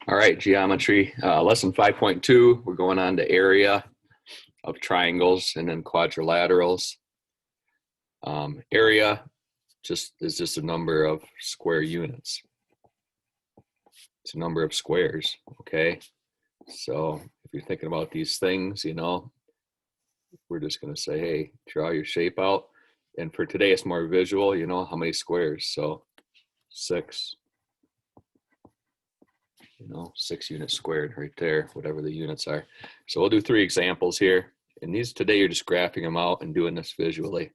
All right, geometry, lesson 5.2. We're going on to area of triangles and then quadrilaterals. Area is just a number of square units. It's a number of squares, okay? So if you're thinking about these things, you know, we're just going to say, hey, draw your shape out. And for today, it's more visual, you know, how many squares? So 6, you know, 6 units squared right there, whatever the units are. So we'll do 3 examples here. And these today, you're just graphing them out and doing this visually.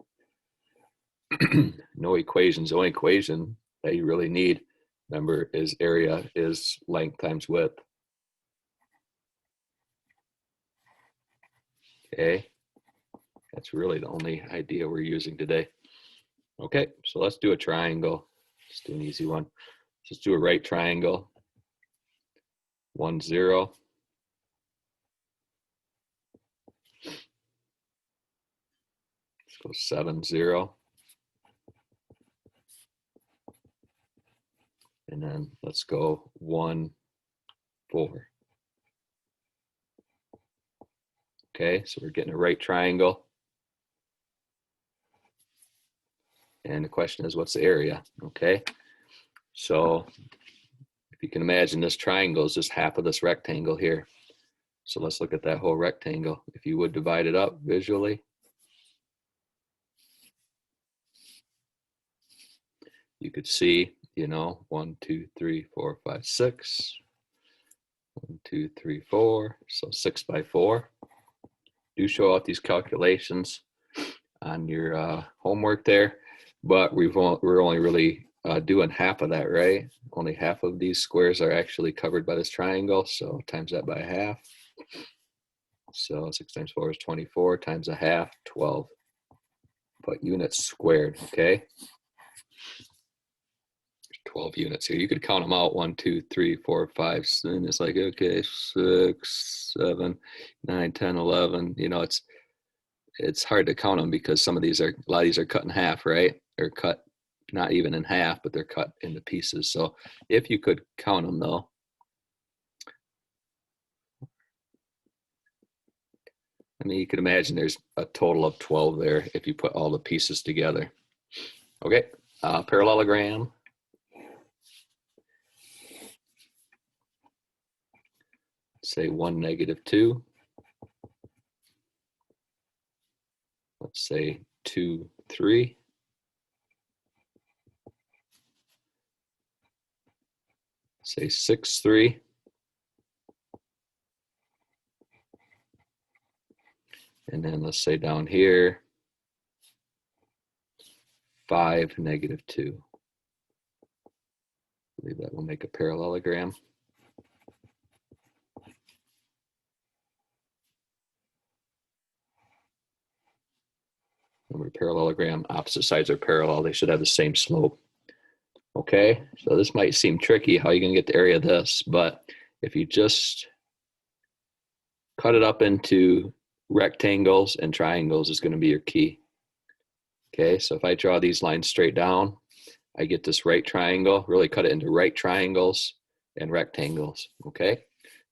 No equations. The only equation that you really need, remember, is area is length times width. Okay, that's really the only idea we're using today. Okay, so let's do a triangle. Let's do an easy one. Let's do a right triangle. 1, 0. Let's go 7, 0. And then let's go 1, 4. Okay, so we're getting a right triangle. And the question is, what's the area? Okay, so if you can imagine, this triangle is just half of this rectangle here. So let's look at that whole rectangle. If you would divide it up visually, you could see, you know, 1, 2, 3, 4, 5, 6. 1, 2, 3, 4. So 6 by 4. Do show out these calculations on your homework there, but we're only really doing half of that, right? Only half of these squares are actually covered by this triangle, so times that by half. So 6 times 4 is 24, times a half, 12. Put units squared, okay? 12 units here. You could count them out, 1, 2, 3, 4, 5. And it's like, okay, 6, 7, 9, 10, 11. You know, it's hard to count them because a lot of these are cut in half, right? They're cut not even in half, but they're cut into pieces. So if you could count them though, I mean, you can imagine there's a total of 12 there if you put all the pieces together. Okay, parallelogram. Say 1, -2. Let's say 2, 3. Say 6, 3. And then let's say down here, 5, -2. I believe that will make a parallelogram. Remember, parallelogram, opposite sides are parallel. They should have the same slope. Okay, so this might seem tricky. How are you going to get the area of this? But if you just cut it up into rectangles and triangles is going to be your key. Okay, so if I draw these lines straight down, I get this right triangle. Really cut it into right triangles and rectangles. Okay,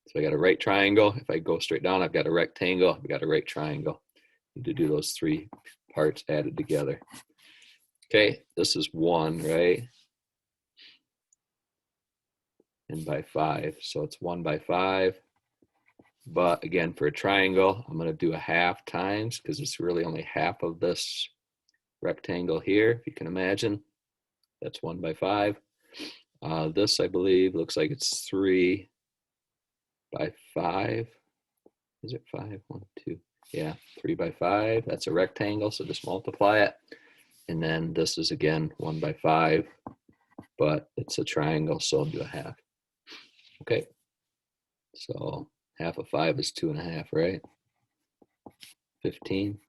so I got a right triangle. If I go straight down, I've got a rectangle. I've got a right triangle. I need to do those 3 parts added together. Okay, this is 1, right? And by 5, so it's 1 by 5. But again, for a triangle, I'm going to do a half times because it's really only half of this rectangle here, if you can imagine. That's 1 by 5. This, I believe, looks like it's 3 by 5. Is it 5? 1, 2. Yeah, 3 by 5. That's a rectangle, so just multiply it. And then this is, again, 1 by 5, but it's a triangle, so I'll do a half. Okay, so half of 5 is 2.5, right? 15.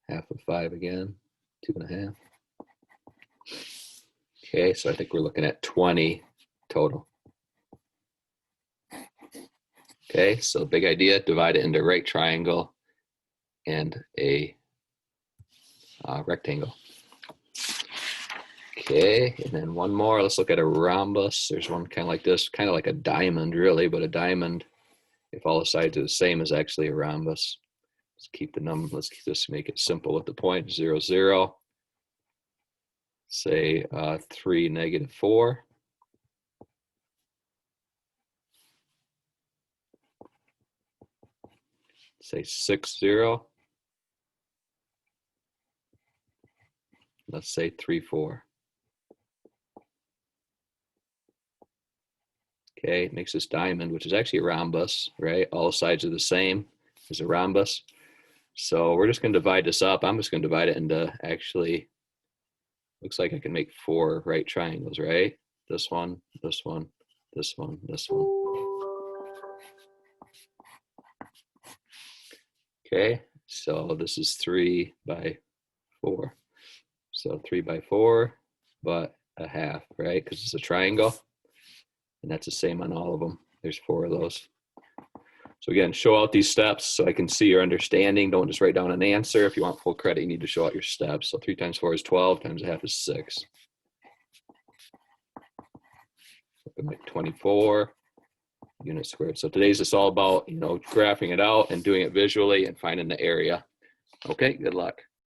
Half of 5 again, 2.5. Okay, so I think we're looking at 20 total. Okay, so big idea, divide it into right triangle and a rectangle. Okay, and then one more. Let's look at a rhombus. There's one kind of like this, kind of like a diamond really, but a diamond, if all the sides are the same, is actually a rhombus. Let's keep the number, let's just make it simple with the point, 0, 0. Say 3, -4. Say 6, 0. Let's say 3, 4. Okay, it makes this diamond, which is actually a rhombus, right? All sides are the same as a rhombus. So we're just going to divide this up. I'm just going to divide it into, actually, looks like I can make 4 right triangles, right? This one, this one, this one, this one. Okay, so this is 3 by 4. So 3 by 4, but a half, right? Because it's a triangle. And that's the same on all of them. There's 4 of those. So again, show out these steps so I can see your understanding. Don't just write down an answer. If you want full credit, you need to show out your steps. So 3 times 4 is 12, times a half is 6. So I can make 24 units squared. So today's just all about, graphing it out and doing it visually and finding the area. Okay, good luck.